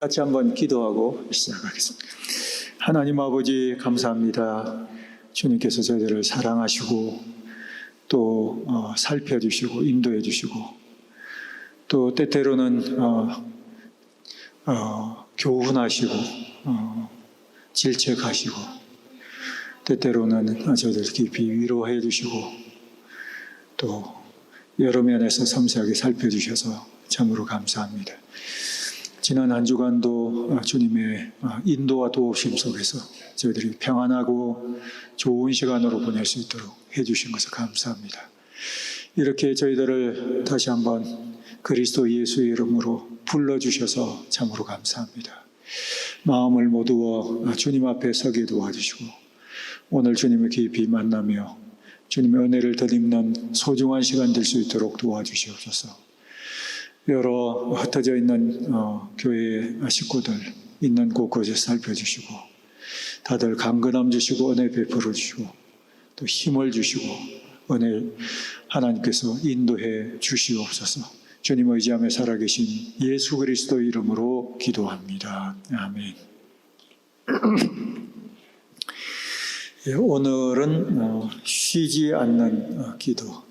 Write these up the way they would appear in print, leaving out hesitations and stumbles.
같이 한번 기도하고 시작하겠습니다. 하나님 아버지 감사합니다. 주님께서 저희들을 사랑하시고 또 살펴주시고 인도해 주시고 또 때때로는 교훈하시고 질책하시고 때때로는 저희들 깊이 위로해 주시고 또 여러 면에서 섬세하게 살펴주셔서 참으로 감사합니다. 지난 한 주간도 주님의 인도와 도우심 속에서 저희들이 평안하고 좋은 시간으로 보낼 수 있도록 해주신 것을 감사합니다. 이렇게 저희들을 다시 한번 그리스도 예수의 이름으로 불러주셔서 참으로 감사합니다. 마음을 모두어 주님 앞에 서게 도와주시고 오늘 주님을 깊이 만나며 주님의 은혜를 덧입는 소중한 시간 될 수 있도록 도와주시옵소서. 여러 흩어져 있는 교회 식구들 있는 곳곳에 살펴주시고 다들 강건함 주시고 은혜 베풀어 주시고 또 힘을 주시고 은혜 하나님께서 인도해 주시옵소서. 주님 의지하며 살아계신 예수 그리스도 이름으로 기도합니다. 아멘. 오늘은 쉬지 않는 기도.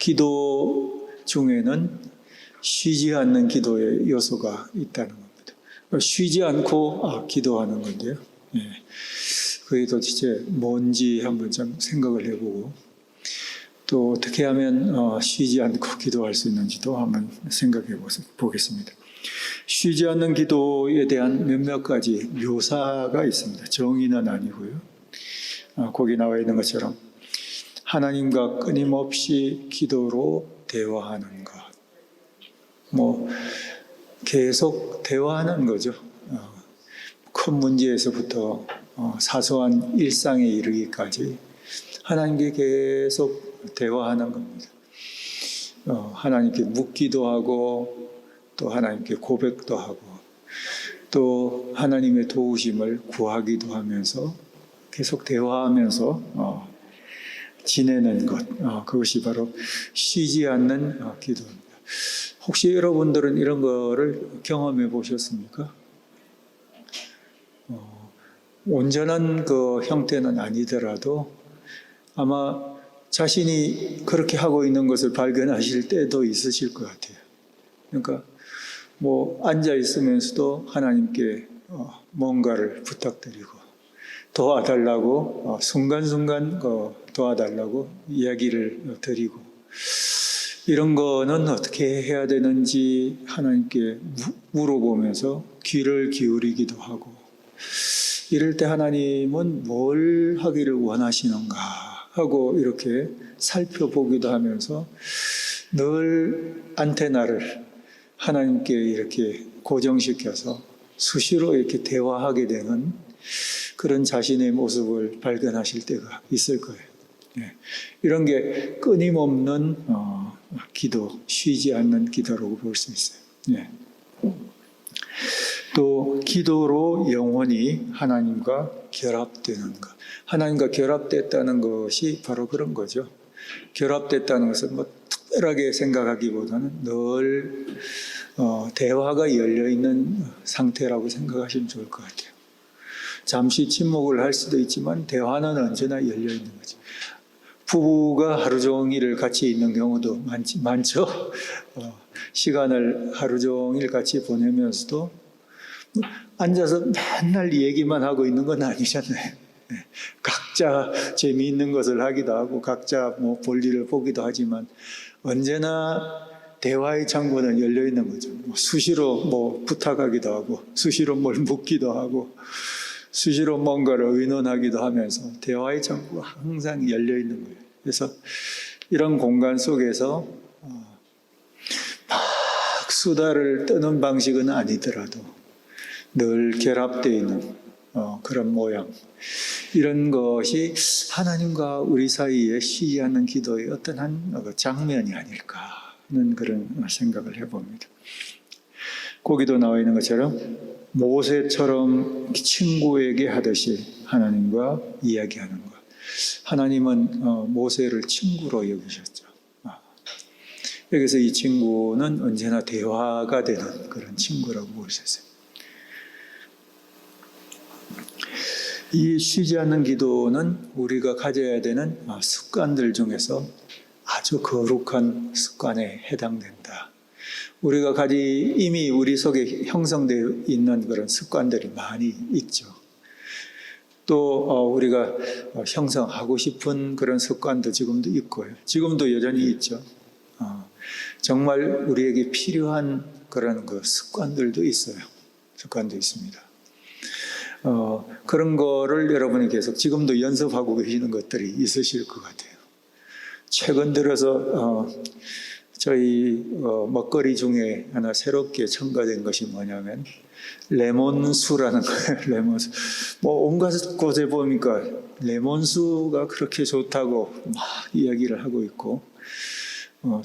기도 중에는 쉬지 않는 기도의 요소가 있다는 겁니다. 쉬지 않고 기도하는 건데요. 그게 도대체 뭔지 한번 좀 생각을 해보고 또 어떻게 하면 쉬지 않고 기도할 수 있는지도 한번 생각해 보겠습니다. 쉬지 않는 기도에 대한 몇몇 가지 묘사가 있습니다. 정의는 아니고요. 거기 나와 있는 것처럼 하나님과 끊임없이 기도로 대화하는 것. 계속 대화하는 거죠. 큰 문제에서부터 사소한 일상에 이르기까지 하나님께 계속 대화하는 겁니다. 하나님께 묻기도 하고 또 하나님께 고백도 하고 또 하나님의 도우심을 구하기도 하면서 계속 대화하면서 지내는 것. 그것이 바로 쉬지 않는 기도입니다. 혹시 여러분들은 이런 거를 경험해 보셨습니까? 온전한 그 형태는 아니더라도 아마 자신이 그렇게 하고 있는 것을 발견하실 때도 있으실 것 같아요. 그러니까 앉아 있으면서도 하나님께 뭔가를 부탁드리고 도와달라고 순간순간 도와달라고 이야기를 드리고 이런 거는 어떻게 해야 되는지 하나님께 물어보면서 귀를 기울이기도 하고 이럴 때 하나님은 뭘 하기를 원하시는가 하고 이렇게 살펴보기도 하면서 늘 안테나를 하나님께 이렇게 고정시켜서 수시로 이렇게 대화하게 되는 그런 자신의 모습을 발견하실 때가 있을 거예요. 이런 게 끊임없는 기도, 쉬지 않는 기도라고 볼 수 있어요. 또 기도로 영혼이 하나님과 결합되는 것. 하나님과 결합됐다는 것이 바로 그런 거죠. 결합됐다는 것은 특별하게 생각하기보다는 늘 대화가 열려있는 상태라고 생각하시면 좋을 것 같아요. 잠시 침묵을 할 수도 있지만 대화는 언제나 열려있는 거죠. 부부가 하루 종일 같이 있는 경우도 많죠. 시간을 하루 종일 같이 보내면서도 앉아서 맨날 얘기만 하고 있는 건 아니잖아요. 각자 재미있는 것을 하기도 하고 각자 볼일을 보기도 하지만 언제나 대화의 창구는 열려 있는 거죠. 수시로 부탁하기도 하고 수시로 뭘 묻기도 하고 수시로 뭔가를 의논하기도 하면서 대화의 창구가 항상 열려 있는 거예요. 그래서 이런 공간 속에서 막 수다를 떠는 방식은 아니더라도 늘 결합되어 있는 그런 모양. 이런 것이 하나님과 우리 사이에 쉬지 않는 기도의 어떤 한 장면이 아닐까 하는 그런 생각을 해봅니다. 거기도 나와 있는 것처럼 모세처럼 친구에게 하듯이 하나님과 이야기하는 것. 하나님은 모세를 친구로 여기셨죠. 여기서 이 친구는 언제나 대화가 되는 그런 친구라고 볼 수 있어요. 이 쉬지 않는 기도는 우리가 가져야 되는 습관들 중에서 아주 거룩한 습관에 해당된다. 우리가 이미 우리 속에 형성되어 있는 그런 습관들이 많이 있죠. 또 우리가 형성하고 싶은 그런 습관도 지금도 있고요. 지금도 여전히 있죠. 정말 우리에게 필요한 그런 그 습관들도 있어요. 습관도 있습니다. 그런 거를 여러분이 계속 지금도 연습하고 계시는 것들이 있으실 것 같아요. 최근 들어서 저희 먹거리 중에 하나 새롭게 첨가된 것이 뭐냐면 레몬수라는 거예요. 레몬수. 온갖 곳에 보니까 레몬수가 그렇게 좋다고 막 이야기를 하고 있고,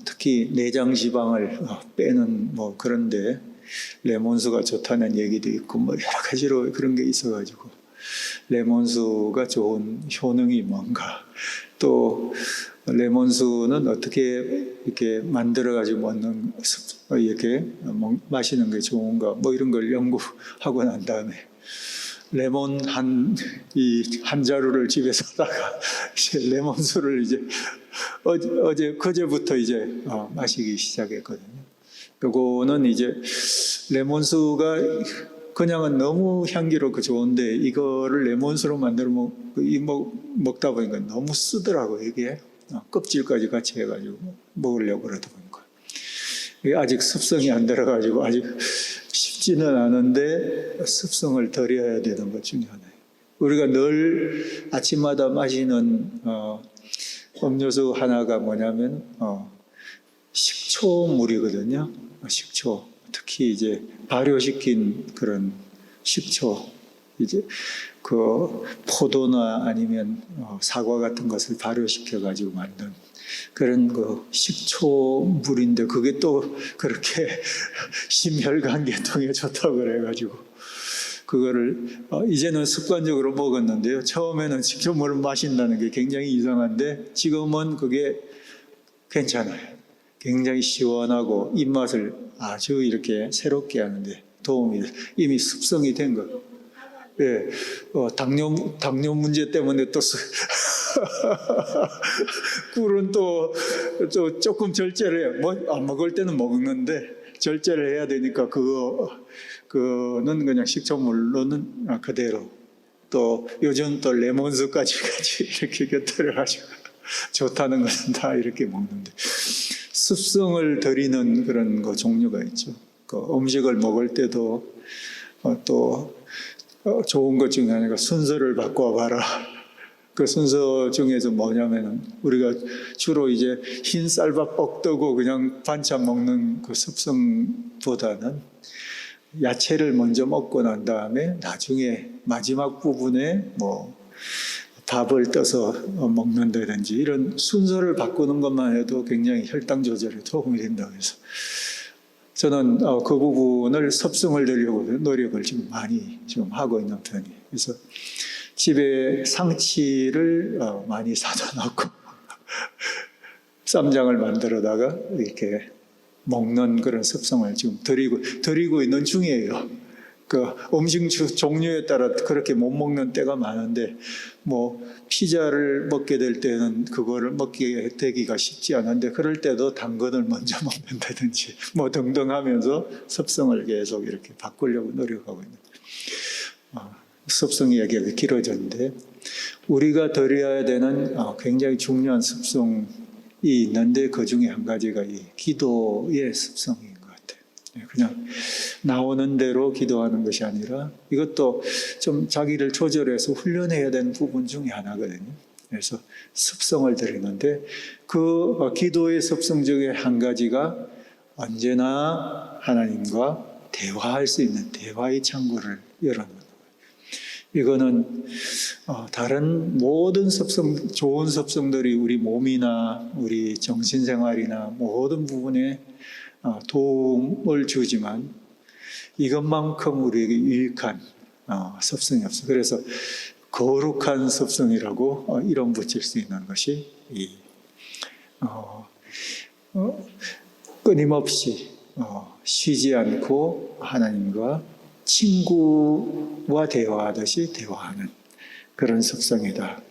특히 내장 지방을 빼는 그런데 레몬수가 좋다는 얘기도 있고 여러 가지로 그런 게 있어가지고 레몬수가 좋은 효능이 뭔가, 또 레몬수는 어떻게 이렇게 만들어가지고 먹는 이렇게 마시는 게 좋은가 이런 걸 연구하고 난 다음에 레몬 한 자루를 집에 사다가 이제 레몬수를 이제 그제부터 이제 마시기 시작했거든요. 요거는 이제 레몬수가 그냥은 너무 향기롭고 좋은데 이거를 레몬수로 만들어 먹다 보니까 너무 쓰더라고요. 이게 껍질까지 같이 해가지고 먹으려고 그러다 보니까 이게 아직 습성이 안 들어가지고 아직 쉽지는 않은데 습성을 들여야 되는 것 중에 하나예요. 우리가 늘 아침마다 마시는 음료수 하나가 뭐냐면 식초물이거든요. 식초, 특히 이제 발효시킨 그런 식초, 이제 그 포도나 아니면 사과 같은 것을 발효시켜 가지고 만든 그런 그 식초물인데 그게 또 그렇게 심혈관계통에 좋다고 그래가지고 그거를 이제는 습관적으로 먹었는데요. 처음에는 식초물을 마신다는 게 굉장히 이상한데 지금은 그게 괜찮아요. 굉장히 시원하고 입맛을 아주 이렇게 새롭게 하는데 도움이 돼요. 이미 습성이 된 것. 예, 당뇨 문제 때문에 또 꿀은 또 조금 절제를 해요. 안 먹을 때는 먹는데 절제를 해야 되니까 그거는 그냥 식초물로는 그대로. 또 요즘 또 레몬수까지 같이 이렇게 곁들여가지고 좋다는 것은 다 이렇게 먹는데 습성을 들이는 그런 거 종류가 있죠. 그 음식을 먹을 때도 또 좋은 것 중에 하나가 순서를 바꿔봐라. 그 순서 중에서 뭐냐면 우리가 주로 이제 흰 쌀밥 뻑뜨고 그냥 반찬 먹는 그 습성보다는 야채를 먼저 먹고 난 다음에 나중에 마지막 부분에 밥을 떠서 먹는다든지 이런 순서를 바꾸는 것만 해도 굉장히 혈당 조절에 도움이 된다고 해서 저는 그 부분을 섭성을 들려고 노력을 지금 많이 하고 있는 편이에요. 그래서 집에 상치를 많이 사다 놓고 쌈장을 만들어다가 이렇게 먹는 그런 습성을 지금 들이고 있는 중이에요. 그 음식 종류에 따라 그렇게 못 먹는 때가 많은데 피자를 먹게 될 때는 그거를 먹게 되기가 쉽지 않은데 그럴 때도 당근을 먼저 먹는다든지 등등 하면서 습성을 계속 이렇게 바꾸려고 노력하고 있는 습성 이야기가 길어졌는데 우리가 들여야 되는 굉장히 중요한 습성이 있는데 그 중에 한 가지가 이 기도의 습성인 것 같아요. 그냥 나오는 대로 기도하는 것이 아니라 이것도 좀 자기를 조절해서 훈련해야 되는 부분 중에 하나거든요. 그래서 습성을 들이는데 그 기도의 습성 중에 한 가지가 언제나 하나님과 대화할 수 있는 대화의 창구를 열어놓는 거예요. 이거는 다른 모든 습성, 좋은 습성들이 우리 몸이나 우리 정신생활이나 모든 부분에 도움을 주지만 이것만큼 우리에게 유익한 습성이 없어요. 그래서 거룩한 습성이라고 이름 붙일 수 있는 것이 끊임없이 쉬지 않고 하나님과 친구와 대화하듯이 대화하는 그런 습성이다.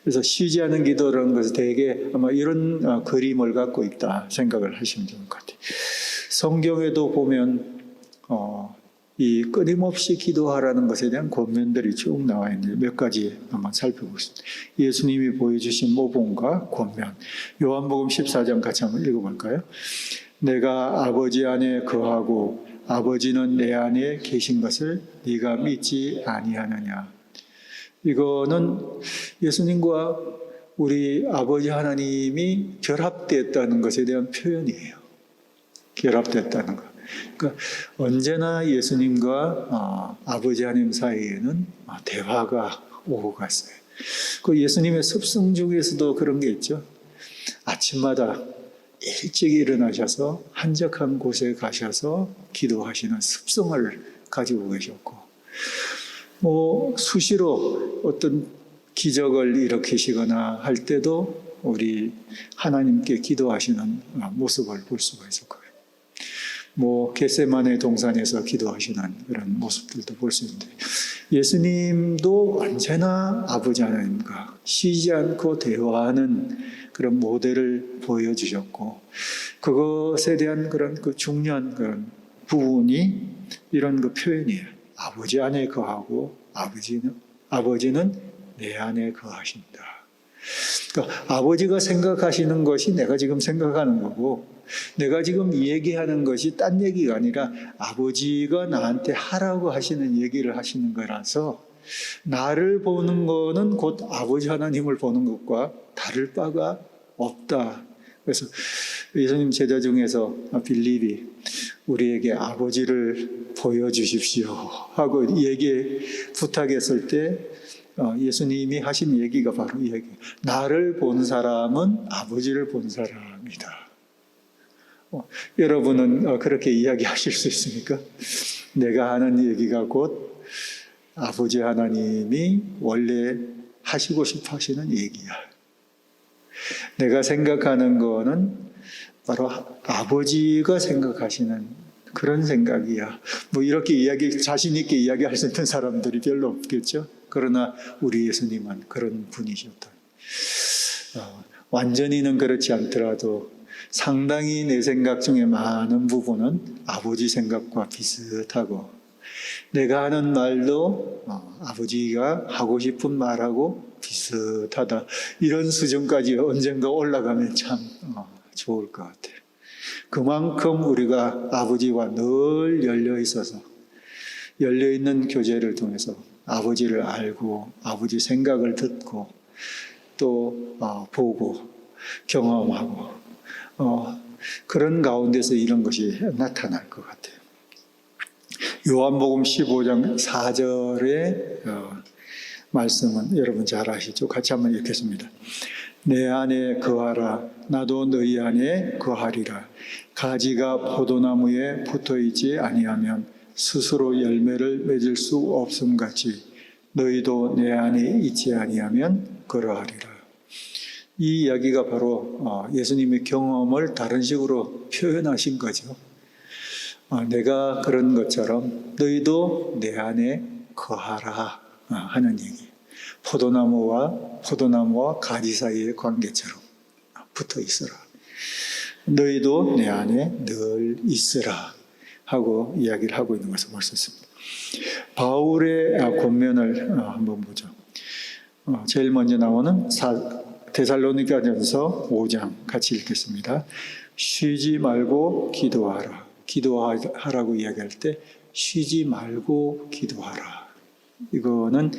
그래서 쉬지 않은 기도라는 것은 대개 아마 이런 그림을 갖고 있다 생각을 하시면 좋을 것 같아요. 성경에도 보면 이 끊임없이 기도하라는 것에 대한 권면들이 쭉 나와 있는데 몇 가지 한번 살펴보겠습니다. 예수님이 보여주신 모범과 권면. 요한복음 14장 같이 한번 읽어볼까요? 내가 아버지 안에 거하고 아버지는 내 안에 계신 것을 네가 믿지 아니하느냐. 이거는 예수님과 우리 아버지 하나님이 결합됐다는 것에 대한 표현이에요. 결합됐다는 것. 그러니까 언제나 예수님과 아버지 하나님 사이에는 대화가 오고 갔어요. 그 예수님의 습성 중에서도 그런 게 있죠. 아침마다 일찍 일어나셔서 한적한 곳에 가셔서 기도하시는 습성을 가지고 계셨고, 수시로 어떤 기적을 일으키시거나 할 때도 우리 하나님께 기도하시는 모습을 볼 수가 있을 거예요. 겟세마네 동산에서 기도하시는 그런 모습들도 볼 수 있는데, 예수님도 언제나 아버지 하나님과 쉬지 않고 대화하는 그런 모델을 보여주셨고, 그것에 대한 그런 중요한 그런 부분이 이런 표현이에요. 아버지 안에 거하고 아버지는 내 안에 거하신다. 그러니까 아버지가 생각하시는 것이 내가 지금 생각하는 거고, 내가 지금 얘기하는 것이 딴 얘기가 아니라 아버지가 나한테 하라고 하시는 얘기를 하시는 거라서, 나를 보는 거는 곧 아버지 하나님을 보는 것과 다를 바가 없다. 그래서 예수님 제자 중에서 빌립이 우리에게 아버지를 보여주십시오 하고 부탁했을 때 예수님이 하신 얘기가 바로 이 얘기. 나를 본 사람은 아버지를 본 사람이다. 여러분은 그렇게 이야기하실 수 있습니까? 내가 하는 얘기가 곧 아버지 하나님이 원래 하시고 싶어 하시는 얘기야. 내가 생각하는 거는 바로 아버지가 생각하시는 그런 생각이야. 이렇게 자신 있게 이야기할 수 있는 사람들이 별로 없겠죠. 그러나 우리 예수님은 그런 분이셨다. 완전히는 그렇지 않더라도 상당히 내 생각 중에 많은 부분은 아버지 생각과 비슷하고, 내가 하는 말도 아버지가 하고 싶은 말하고 비슷하다. 이런 수준까지 언젠가 올라가면 참 좋을 것 같아요. 그만큼 우리가 아버지와 늘 열려있는 교제를 통해서 아버지를 알고 아버지 생각을 듣고 또 보고 경험하고 그런 가운데서 이런 것이 나타날 것 같아요. 요한복음 15장 4절의 말씀은 여러분 잘 아시죠? 같이 한번 읽겠습니다. 내 안에 거하라. 나도 너희 안에 거하리라. 가지가 포도나무에 붙어있지 아니하면 스스로 열매를 맺을 수 없음같이 너희도 내 안에 있지 아니하면 그러하리라. 이 이야기가 바로 예수님의 경험을 다른 식으로 표현하신 거죠. 내가 그런 것처럼 너희도 내 안에 거하라 하는 얘기. 포도나무와 가지 사이의 관계처럼 붙어 있어라. 너희도 내 안에 늘 있으라 하고 이야기를 하고 있는 것을 볼 수 있습니다. 바울의 권면을 한번 보죠. 제일 먼저 나오는 데살로니가전서 5장 같이 읽겠습니다. 쉬지 말고 기도하라. 기도하라고 이야기할 때 쉬지 말고 기도하라. 이거는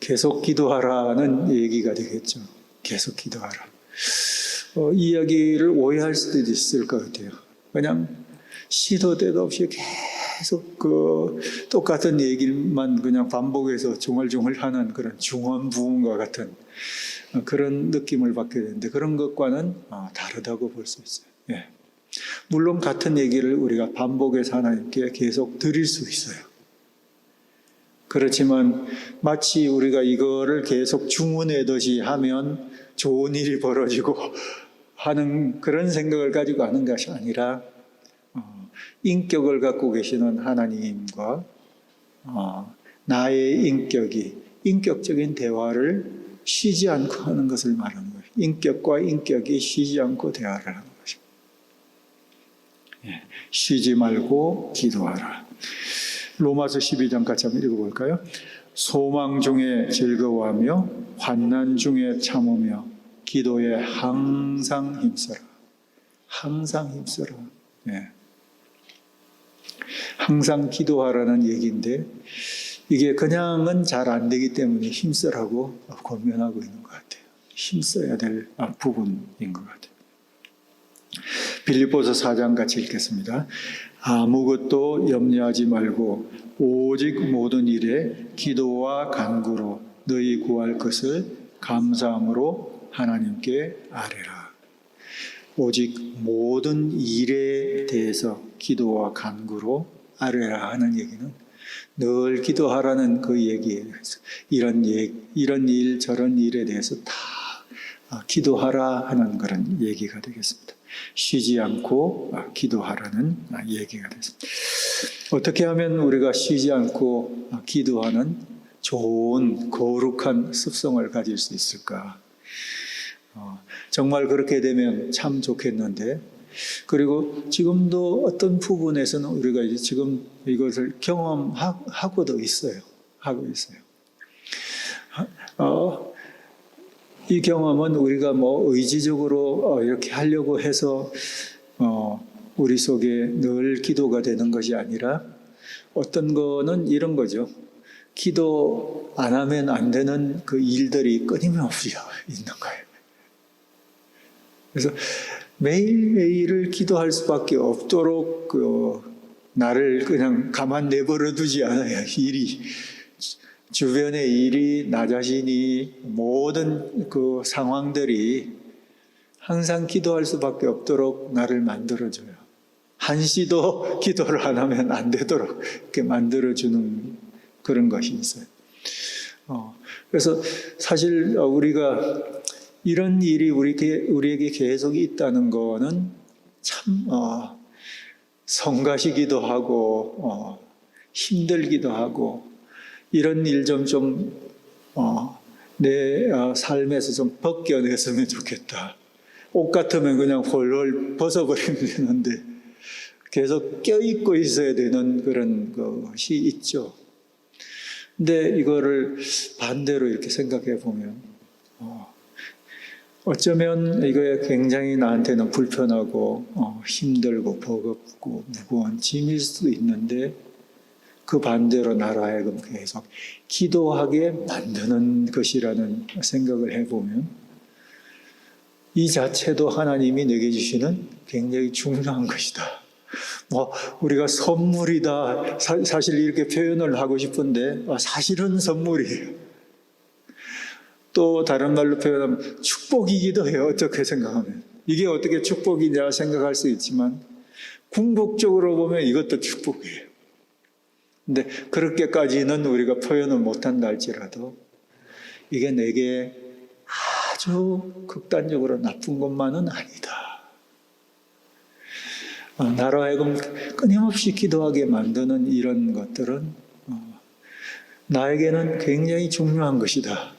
계속 기도하라는 얘기가 되겠죠. 계속 기도하라. 이 이야기를 오해할 수도 있을 것 같아요. 그냥 시도 때도 없이 계속 똑같은 얘기만 그냥 반복해서 중얼중얼하는 그런 중언부언과 같은 그런 느낌을 받게 되는데, 그런 것과는 다르다고 볼 수 있어요. 예. 물론 같은 얘기를 우리가 반복해서 하나님께 계속 드릴 수 있어요. 그렇지만 마치 우리가 이거를 계속 중언하듯이 하면 좋은 일이 벌어지고 하는 그런 생각을 가지고 하는 것이 아니라 인격을 갖고 계시는 하나님과 나의 인격이 인격적인 대화를 쉬지 않고 하는 것을 말하는 거예요. 인격과 인격이 쉬지 않고 대화를 하는 것입니다. 쉬지 말고 기도하라. 로마서 12장 같이 한번 읽어볼까요? 소망 중에 즐거워하며 환난 중에 참으며 기도에 항상 힘써라. 항상 힘써라. 항상 기도하라는 얘기인데 이게 그냥은 잘 안 되기 때문에 힘쓰라고 권면하고 있는 것 같아요. 힘써야 될 부분인 것 같아요. 빌립보서 4장 같이 읽겠습니다. 아무것도 염려하지 말고 오직 모든 일에 기도와 간구로 너희 구할 것을 감사함으로 하나님께 아뢰라. 오직 모든 일에 대해서 기도와 간구로 아뢰라 하는 얘기는 늘 기도하라는 그 얘기예요. 이런 일, 저런 일에 대해서 다 기도하라 하는 그런 얘기가 되겠습니다. 쉬지 않고 기도하라는 얘기가 되겠습니다. 어떻게 하면 우리가 쉬지 않고 기도하는 좋은 거룩한 습성을 가질 수 있을까? 정말 그렇게 되면 참 좋겠는데, 그리고 지금도 어떤 부분에서는 우리가 이제 지금 이것을 경험하고도 있어요. 하고 있어요. 이 경험은 우리가 의지적으로 이렇게 하려고 해서 우리 속에 늘 기도가 되는 것이 아니라 어떤 거는 이런 거죠. 기도 안 하면 안 되는 그 일들이 끊임없이 있는 거예요. 그래서 매일매일을 기도할 수밖에 없도록 나를 그냥 가만 내버려 두지 않아요. 주변의 일이, 나 자신이, 모든 그 상황들이 항상 기도할 수밖에 없도록 나를 만들어줘요. 한시도 기도를 안 하면 안 되도록 이렇게 만들어주는 그런 것이 있어요. 그래서 사실 우리가 이런 일이 우리에게 계속 있다는 거는 참 성가시기도 하고 힘들기도 하고 이런 일 좀 내 삶에서 좀 벗겨냈으면 좋겠다. 옷 같으면 그냥 홀홀 벗어버리면 되는데 계속 껴입고 있어야 되는 그런 것이 있죠. 근데 이거를 반대로 이렇게 생각해 보면 어쩌면 이거에 굉장히 나한테는 불편하고 힘들고 버겁고 무거운 짐일 수도 있는데 그 반대로 나로 하여금 계속 기도하게 만드는 것이라는 생각을 해보면 이 자체도 하나님이 내게 주시는 굉장히 중요한 것이다. 우리가 선물이다. 사실 이렇게 표현을 하고 싶은데 사실은 선물이에요. 또 다른 말로 표현하면 축복이기도 해요. 어떻게 생각하면. 이게 어떻게 축복이냐 생각할 수 있지만 궁극적으로 보면 이것도 축복이에요. 근데 그렇게까지는 우리가 표현을 못한다 할지라도 이게 내게 아주 극단적으로 나쁜 것만은 아니다. 나로 하여금 끊임없이 기도하게 만드는 이런 것들은 나에게는 굉장히 중요한 것이다.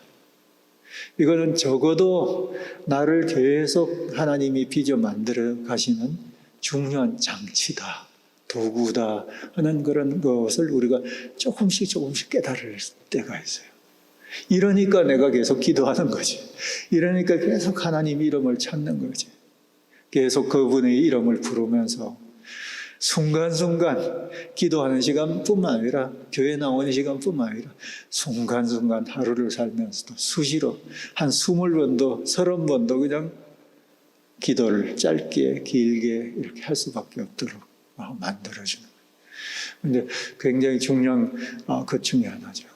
이거는 적어도 나를 계속 하나님이 빚어 만들어 가시는 중요한 장치다, 도구다 하는 그런 것을 우리가 조금씩 깨달을 때가 있어요. 이러니까 내가 계속 기도하는 거지. 이러니까 계속 하나님 이름을 찾는 거지. 계속 그분의 이름을 부르면서 순간순간 기도하는 시간뿐만 아니라 교회 나오는 시간뿐만 아니라 순간순간 하루를 살면서도 수시로 한 20번도 30번도 그냥 기도를 짧게 길게 이렇게 할 수밖에 없도록 만들어주는 거예요. 근데 굉장히 중요한 것 중에 하나죠.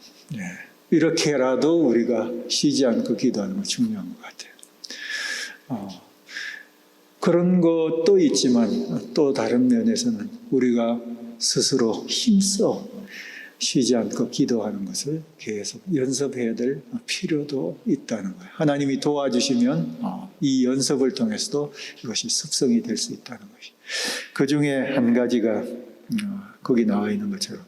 이렇게라도 우리가 쉬지 않고 기도하는 건 중요한 것 같아요. 그런 것도 있지만 또 다른 면에서는 우리가 스스로 힘써 쉬지 않고 기도하는 것을 계속 연습해야 될 필요도 있다는 거예요. 하나님이 도와주시면 이 연습을 통해서도 이것이 습성이 될 수 있다는 것이. 그 중에 한 가지가 거기 나와 있는 것처럼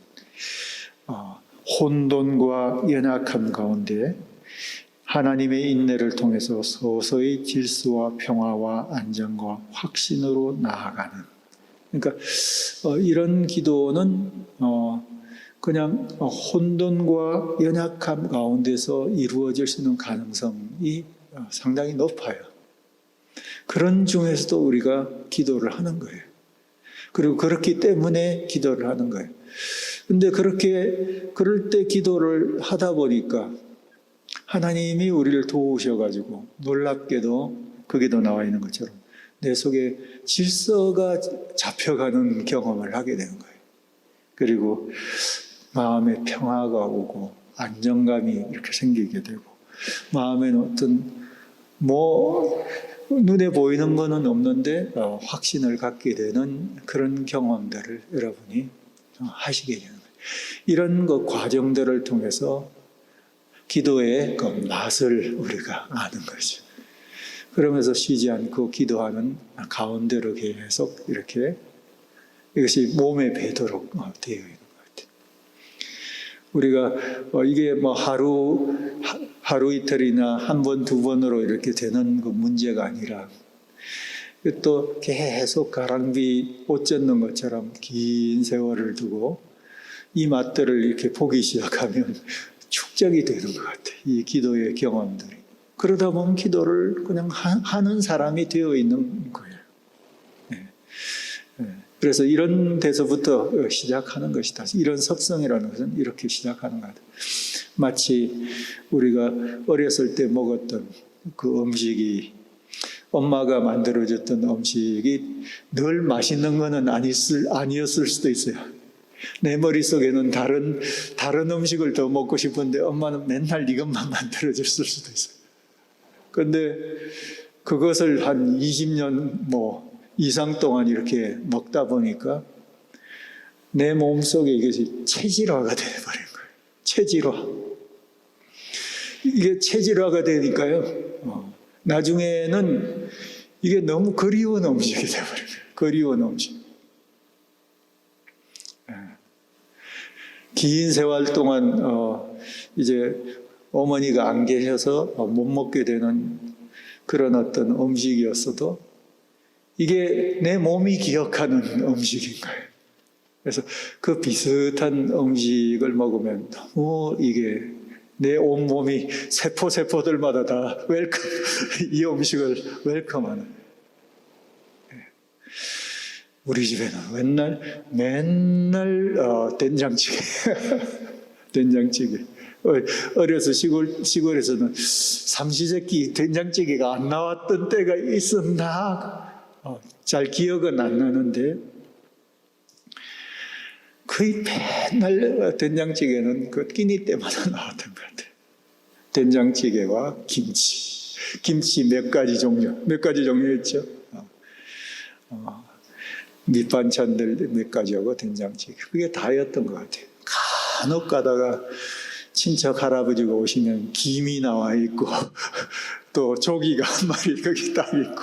혼돈과 연약함 가운데 하나님의 인내를 통해서 서서히 질서와 평화와 안정과 확신으로 나아가는. 그러니까 이런 기도는 그냥 혼돈과 연약함 가운데서 이루어질 수 있는 가능성이 상당히 높아요. 그런 중에서도 우리가 기도를 하는 거예요. 그리고 그렇기 때문에 기도를 하는 거예요. 근데 그럴 때 기도를 하다 보니까 하나님이 우리를 도우셔가지고 놀랍게도 거기도 나와 있는 것처럼 내 속에 질서가 잡혀가는 경험을 하게 되는 거예요. 그리고 마음에 평화가 오고 안정감이 이렇게 생기게 되고 마음에는 어떤 눈에 보이는 거는 없는데 확신을 갖게 되는 그런 경험들을 여러분이 하시게 되는 거예요. 이런 과정들을 통해서 기도의 그 맛을 우리가 아는 거죠. 그러면서 쉬지 않고 기도하는 가운데로 계속 이렇게 이것이 몸에 배도록 되어 있는 것 같아요. 우리가 이게 하루 이틀이나 한 번, 두 번으로 이렇게 되는 그 문제가 아니라 또 계속 가랑비 옷 젖는 것처럼 긴 세월을 두고 이 맛들을 이렇게 보기 시작하면 축적이 되는 것 같아요. 이 기도의 경험들이. 그러다 보면 기도를 그냥 하는 사람이 되어 있는 거예요. 그래서 이런 데서부터 시작하는 것이다. 이런 섭성이라는 것은 이렇게 시작하는 것 같아요. 마치 우리가 어렸을 때 먹었던 그 음식이 엄마가 만들어줬던 음식이 늘 맛있는 것은 아니었을 수도 있어요. 내 머릿속에는 다른 음식을 더 먹고 싶은데 엄마는 맨날 이것만 만들어줬을 수도 있어요. 그런데 그것을 한 20년 이상 동안 이렇게 먹다 보니까 내 몸속에 이것이 체질화가 되어버린 거예요. 체질화. 이게 체질화가 되니까요. 나중에는 이게 너무 그리운 음식이 되어버린 거예요. 그리운 음식. 긴 세월 동안 이제 어머니가 안 계셔서 못 먹게 되는 그런 어떤 음식이었어도 이게 내 몸이 기억하는 음식인 거예요. 그래서 그 비슷한 음식을 먹으면 너무 이게 내 온몸이 세포들마다 다 웰컴, 이 음식을 웰컴하는. 우리 집에는 맨날 된장찌개. 된장찌개. 어려서 시골에서는 삼시세끼 된장찌개가 안 나왔던 때가 있었나? 잘 기억은 안 나는데 거의 맨날 된장찌개는 그 끼니 때마다 나왔던 것 같아요. 된장찌개와 김치 몇 가지 종류 있죠. 밑반찬들 몇 가지하고 된장찌개, 그게 다였던 것 같아요. 간혹 가다가 친척 할아버지가 오시면 김이 나와 있고 또 조기가 한 마리 거기 딱 있고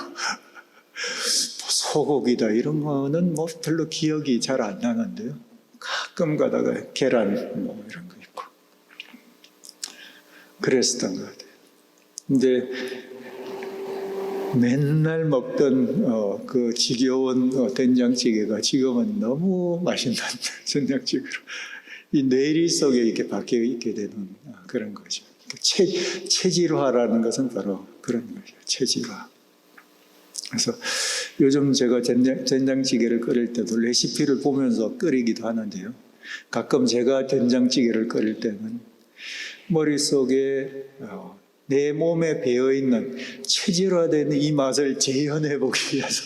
소고기다 이런 거는 별로 기억이 잘 안 나는데요. 가끔 가다가 계란 이런 거 있고 그랬었던 것 같아요. 근데 맨날 먹던 그 지겨운 된장찌개가 지금은 너무 맛있는 된장찌개로 이 뇌리 속에 이렇게 박혀 있게 되는 그런 거죠. 체질화라는 것은 바로 그런 거죠. 체질화. 그래서 요즘 제가 된장찌개를 끓일 때도 레시피를 보면서 끓이기도 하는데요. 가끔 제가 된장찌개를 끓일 때는 머릿속에 내 몸에 배어있는 체질화된 이 맛을 재현해보기 위해서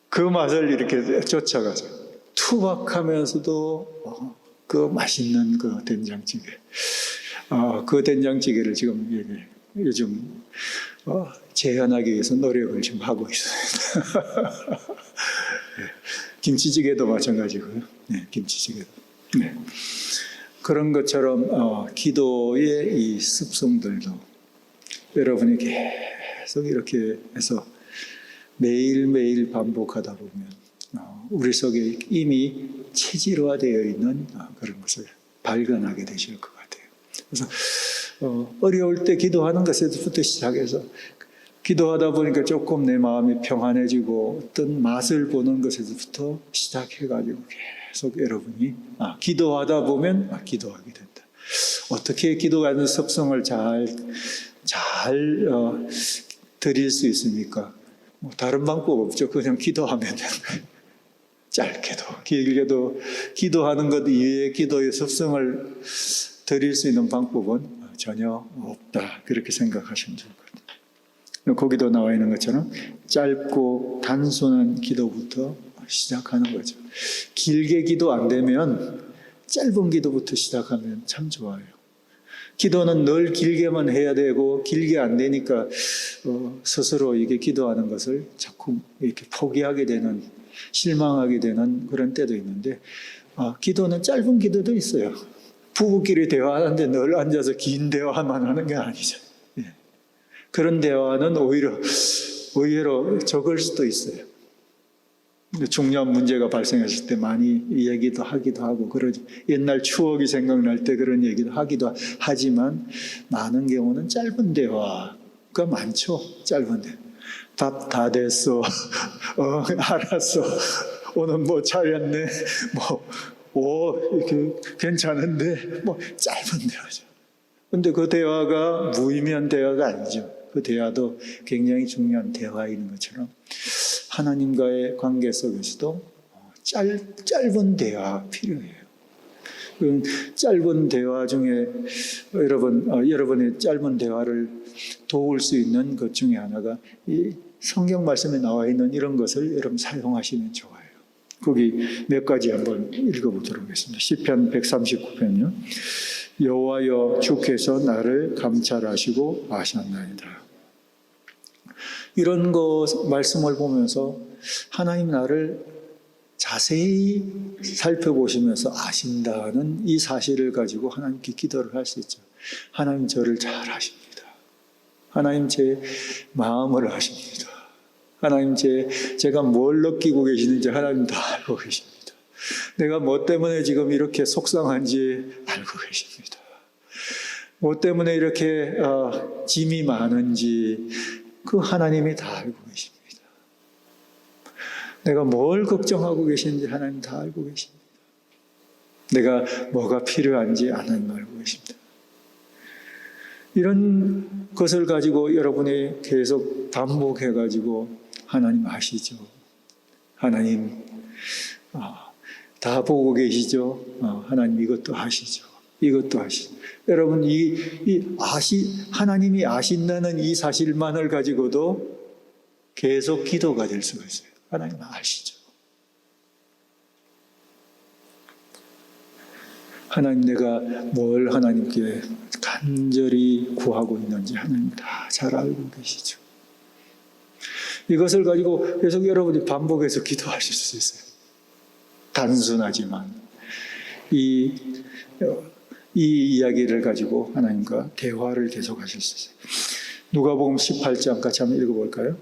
그 맛을 이렇게 쫓아가서 투박하면서도 그 맛있는 그 된장찌개, 그 된장찌개를 지금 요즘 재현하기 위해서 노력을 좀 하고 있습니다. 김치찌개도 마찬가지고요. 네, 김치찌개도. 네. 그런 것처럼 기도의 이 습성들도 여러분이 계속 이렇게 해서 매일매일 반복하다 보면 우리 속에 이미 체질화되어 있는 그런 것을 발견하게 되실 것 같아요. 그래서 어려울 때 기도하는 것에서부터 시작해서 기도하다 보니까 조금 내 마음이 평안해지고 어떤 맛을 보는 것에서부터 시작해가지고 계속 여러분이 기도하다 보면 기도하게 된다. 어떻게 기도하는 습성을 잘 드릴 수 있습니까? 다른 방법 없죠. 그냥 기도하면 되는 거예요. 짧게도 길게도 기도하는 것 이외에 기도의 습성을 드릴 수 있는 방법은 전혀 없다. 그렇게 생각하시면 좋을 것 같아요. 거기도 나와 있는 것처럼 짧고 단순한 기도부터 시작하는 거죠. 길게 기도 안 되면 짧은 기도부터 시작하면 참 좋아요. 기도는 늘 길게만 해야 되고 길게 안 되니까 스스로 이게 기도하는 것을 자꾸 이렇게 포기하게 되는, 실망하게 되는 그런 때도 있는데 기도는 짧은 기도도 있어요. 부부끼리 대화하는데 늘 앉아서 긴 대화만 하는 게 아니죠. 예. 그런 대화는 오히려 의외로 적을 수도 있어요. 중요한 문제가 발생했을 때 많이 얘기도 하기도 하고 그러죠. 옛날 추억이 생각날 때 그런 얘기도 하기도 하지만 많은 경우는 짧은 대화가 많죠. 짧은 대화. 밥 다 됐어. 알았어. 오늘 뭐 차렸네. 이렇게 괜찮은데 짧은 대화죠. 근데 그 대화가 무의미한 대화가 아니죠. 그 대화도 굉장히 중요한 대화인 것처럼 하나님과의 관계 속에서도 짧은 대화 필요해요. 짧은 대화 중에 여러분의 짧은 대화를 도울 수 있는 것 중에 하나가 이 성경 말씀에 나와 있는 이런 것을 여러분 사용하시면 좋아요. 거기 몇 가지 한번 읽어보도록 하겠습니다. 시편 139편요. 여호와여 주께서 나를 감찰하시고 아셨나이다. 이런 말씀을 보면서 하나님 나를 자세히 살펴보시면서 아신다는 이 사실을 가지고 하나님께 기도를 할 수 있죠. 하나님 저를 잘 아십니다. 하나님 제 마음을 아십니다. 하나님 제가 뭘 느끼고 계시는지 하나님 다 알고 계십니다. 내가 뭐 때문에 지금 이렇게 속상한지 알고 계십니다. 뭐 때문에 이렇게 짐이 많은지 그 하나님이 다 알고 계십니다. 내가 뭘 걱정하고 계시는지 하나님 다 알고 계십니다. 내가 뭐가 필요한지 하나님 알고 계십니다. 이런 것을 가지고 여러분이 계속 반복해가지고 하나님 아시죠? 하나님 다 보고 계시죠? 하나님 이것도 아시죠? 이것도 아시죠? 여러분 하나님이 아신다는 이 사실만을 가지고도 계속 기도가 될 수가 있어요. 하나님 아시죠? 하나님 내가 뭘 하나님께 간절히 구하고 있는지 하나님 다 잘 알고 계시죠. 이것을 가지고 계속 여러분이 반복해서 기도하실 수 있어요. 단순하지만 이 이야기를 가지고 하나님과 대화를 계속하실 수 있어요. 누가복음 18장 같이 한번 읽어볼까요?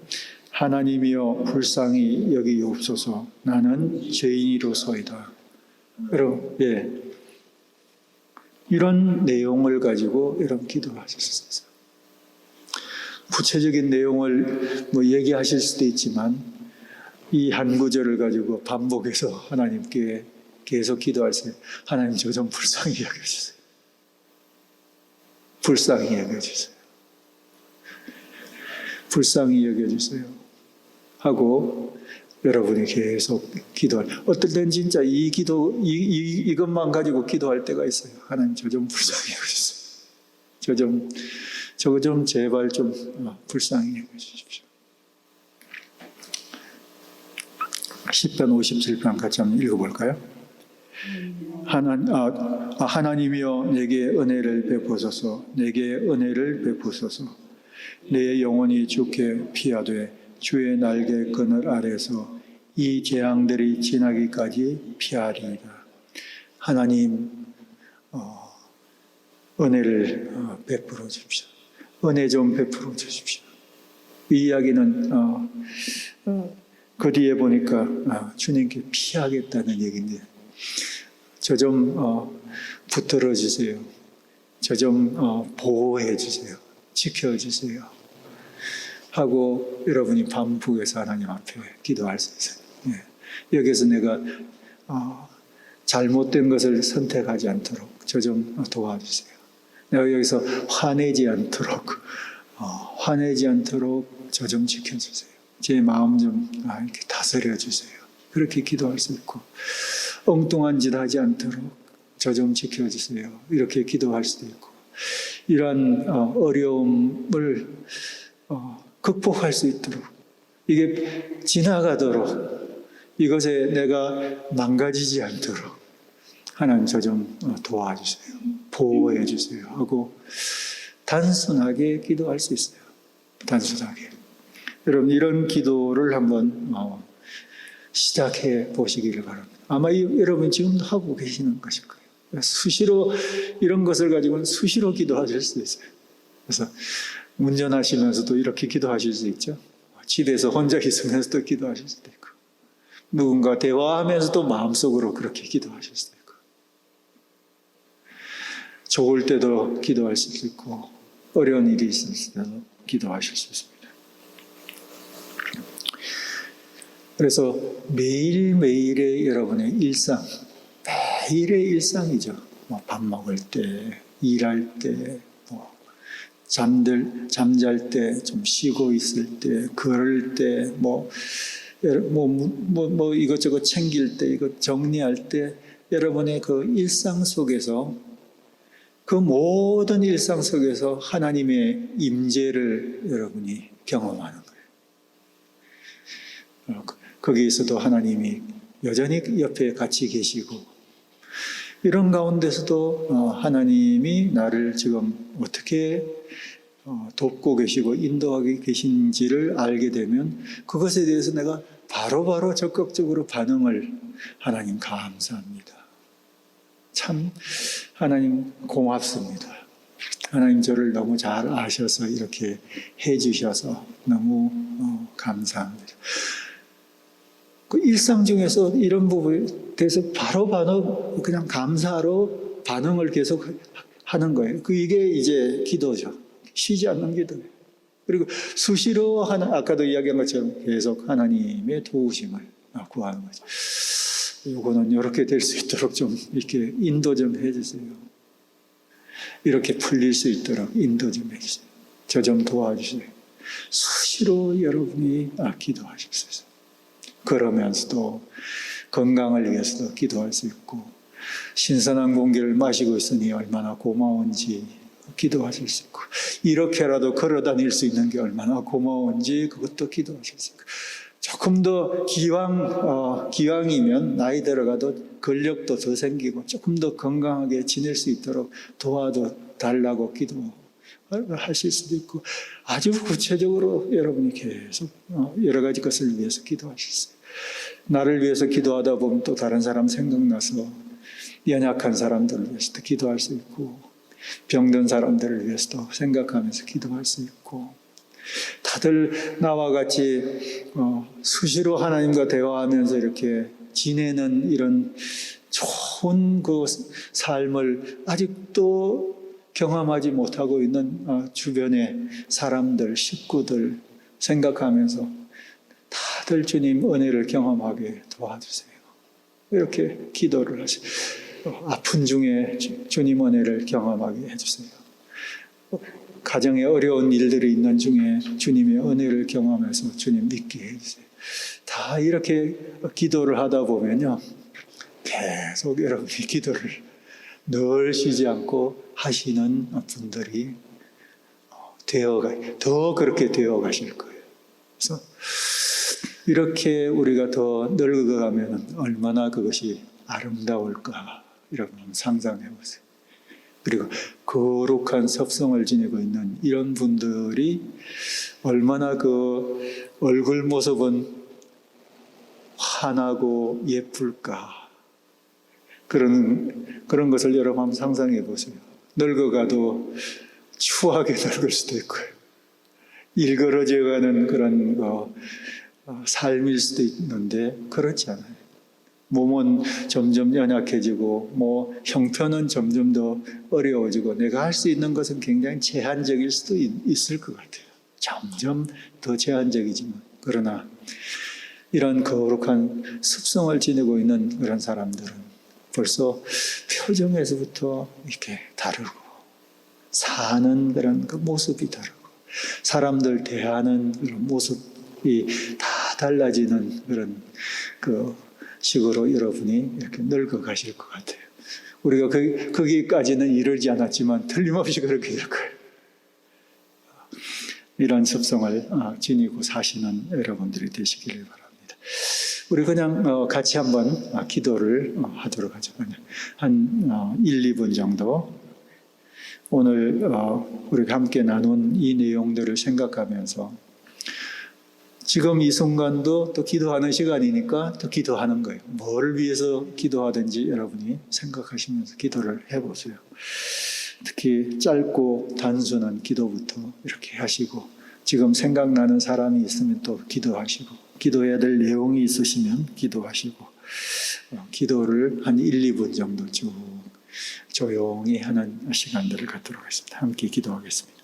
하나님이여 불쌍히 여기옵소서. 나는 죄인이로소이다. 여러분, 이런 내용을 가지고 여러분 기도하실 수 있어요. 구체적인 내용을 얘기하실 수도 있지만 이 한 구절을 가지고 반복해서 하나님께 계속 기도할 때 하나님 저 좀 불쌍히 여겨주세요. 불쌍히 여겨주세요. 불쌍히 여겨주세요. 하고 여러분이 계속 기도할. 어떨 땐 진짜 이것만 가지고 기도할 때가 있어요. 하나님 저 좀 불쌍히 여겨주세요. 저거 좀 제발 좀 불쌍히 여겨주십시오. 시편 57편 같이 한번 읽어볼까요? 하나님이여 내게 은혜를 베푸소서. 내게 은혜를 베푸소서. 내 영혼이 주께 피하되 주의 날개 그늘 아래서 이 재앙들이 지나기까지 피하리이다. 하나님 은혜를 베풀어 주십시오. 은혜 좀 베풀어 주십시오. 이 이야기는 그 뒤에 보니까 주님께 피하겠다는 얘기인데 저 좀 붙들어 주세요. 저 좀 보호해 주세요. 지켜 주세요. 하고 여러분이 반복해서 하나님 앞에 기도할 수 있어요. 여기서 내가 잘못된 것을 선택하지 않도록 저 좀 도와주세요. 내가 여기서 화내지 않도록 저 좀 지켜주세요. 제 마음 좀 이렇게 다스려 주세요. 그렇게 기도할 수 있고, 엉뚱한 짓 하지 않도록 저 좀 지켜주세요. 이렇게 기도할 수도 있고, 이러한 어려움을 극복할 수 있도록, 이게 지나가도록, 이것에 내가 망가지지 않도록 하나님 저 좀 도와주세요. 보호해 주세요. 하고 단순하게 기도할 수 있어요. 단순하게. 여러분 이런 기도를 한번 시작해 보시기를 바랍니다. 아마 여러분 지금도 하고 계시는 것일 거예요. 수시로 이런 것을 가지고는 수시로 기도하실 수 있어요. 그래서 운전하시면서도 이렇게 기도하실 수 있죠. 집에서 혼자 있으면서도 기도하실 수도 있고, 누군가 대화하면서도 마음속으로 그렇게 기도하실 수도 있고, 좋을 때도 기도할 수 있고, 어려운 일이 있을 때도 기도하실 수 있습니다. 그래서 매일매일의 여러분의 일상, 매일의 일상이죠. 밥 먹을 때, 일할 때, 잠잘 때, 좀 쉬고 있을 때, 걸을 때, 이것저것 챙길 때, 이것 정리할 때, 여러분의 그 일상 속에서, 그 모든 일상 속에서 하나님의 임재를 여러분이 경험하는 거예요. 거기에서도 하나님이 여전히 옆에 같이 계시고, 이런 가운데서도 하나님이 나를 지금 어떻게 돕고 계시고 인도하고 계신지를 알게 되면 그것에 대해서 내가 바로바로 적극적으로 반응을, 하나님 감사합니다. 참 하나님 고맙습니다. 하나님 저를 너무 잘 아셔서 이렇게 해주셔서 너무 감사합니다. 그 일상 중에서 이런 부분에 대해서 바로 그냥 감사로 반응을 계속 하는 거예요. 이게 이제 기도죠. 쉬지 않는 기도예요. 그리고 수시로 아까도 이야기한 것처럼 계속 하나님의 도우심을 구하는 거죠. 이거는 이렇게 될 수 있도록 좀 이렇게 인도 좀 해주세요. 이렇게 풀릴 수 있도록 인도 좀 해주세요. 저 좀 도와주세요. 수시로 여러분이 기도하실 수 있어요. 그러면서도 건강을 위해서도 기도할 수 있고, 신선한 공기를 마시고 있으니 얼마나 고마운지 기도하실 수 있고, 이렇게라도 걸어 다닐 수 있는 게 얼마나 고마운지 그것도 기도하실 수 있고, 조금 더 기왕이면 나이 들어가도 근력도 더 생기고 조금 더 건강하게 지낼 수 있도록 도와달라고 기도하실 수도 있고, 아주 구체적으로 여러분이 계속 여러 가지 것을 위해서 기도하실 수 있어요. 나를 위해서 기도하다 보면 또 다른 사람 생각나서 연약한 사람들을 위해서도 기도할 수 있고, 병든 사람들을 위해서도 생각하면서 기도할 수 있고, 다들 나와 같이 수시로 하나님과 대화하면서 이렇게 지내는 이런 좋은 그 삶을 아직도 경험하지 못하고 있는 주변의 사람들, 식구들 생각하면서 다들 주님 은혜를 경험하게 도와주세요. 이렇게 기도를 하세요. 아픈 중에 주님 은혜를 경험하게 해주세요. 가정에 어려운 일들이 있는 중에 주님의 은혜를 경험해서 주님 믿게 해주세요. 다 이렇게 기도를 하다 보면요, 계속 여러분이 기도를 늘 쉬지 않고 하시는 분들이 더 그렇게 되어 가실 거예요. 그래서 이렇게 우리가 더 늙어가면 얼마나 그것이 아름다울까, 여러분 상상해 보세요. 그리고 거룩한 섭성을 지니고 있는 이런 분들이 얼마나 그 얼굴 모습은 환하고 예쁠까. 그런 것을 여러분 한번 상상해 보세요. 늙어가도 추하게 늙을 수도 있고요. 일그러져가는 그런 삶일 수도 있는데 그렇지 않아요. 몸은 점점 연약해지고 형편은 점점 더 어려워지고 내가 할 수 있는 것은 굉장히 제한적일 수도 있을 것 같아요. 점점 더 제한적이지만 그러나 이런 거룩한 습성을 지니고 있는 그런 사람들은 벌써 표정에서부터 이렇게 다르고 사는 그런 그 모습이 다르고 사람들 대하는 그런 모습이 다 달라지는 그런 그 식으로 여러분이 이렇게 늙어 가실 것 같아요. 우리가 거기까지는 이르지 않았지만 틀림없이 그렇게 될 거예요. 이런 습성을 지니고 사시는 여러분들이 되시기를 바랍니다. 우리 그냥 같이 한번 기도를 하도록 하죠. 한 1, 2분 정도 오늘 우리가 함께 나눈 이 내용들을 생각하면서 지금 이 순간도 또 기도하는 시간이니까 또 기도하는 거예요. 뭐를 위해서 기도하든지 여러분이 생각하시면서 기도를 해보세요. 특히 짧고 단순한 기도부터 이렇게 하시고 지금 생각나는 사람이 있으면 또 기도하시고 기도해야 될 내용이 있으시면 기도하시고 기도를 한 1, 2분 정도 쭉 조용히 하는 시간들을 갖도록 하겠습니다. 함께 기도하겠습니다.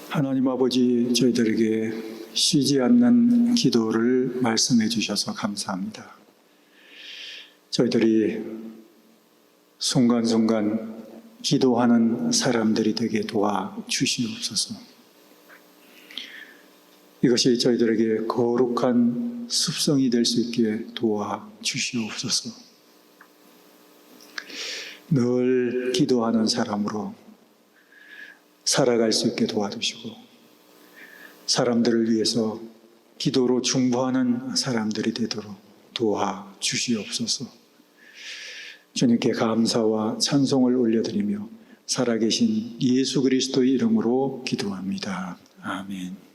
하나님 아버지, 저희들에게 쉬지 않는 기도를 말씀해 주셔서 감사합니다. 저희들이 순간순간 기도하는 사람들이 되게 도와주시옵소서. 이것이 저희들에게 거룩한 습성이 될 수 있게 도와주시옵소서. 늘 기도하는 사람으로 살아갈 수 있게 도와주시고 사람들을 위해서 기도로 중보하는 사람들이 되도록 도와주시옵소서. 주님께 감사와 찬송을 올려드리며 살아계신 예수 그리스도의 이름으로 기도합니다. 아멘.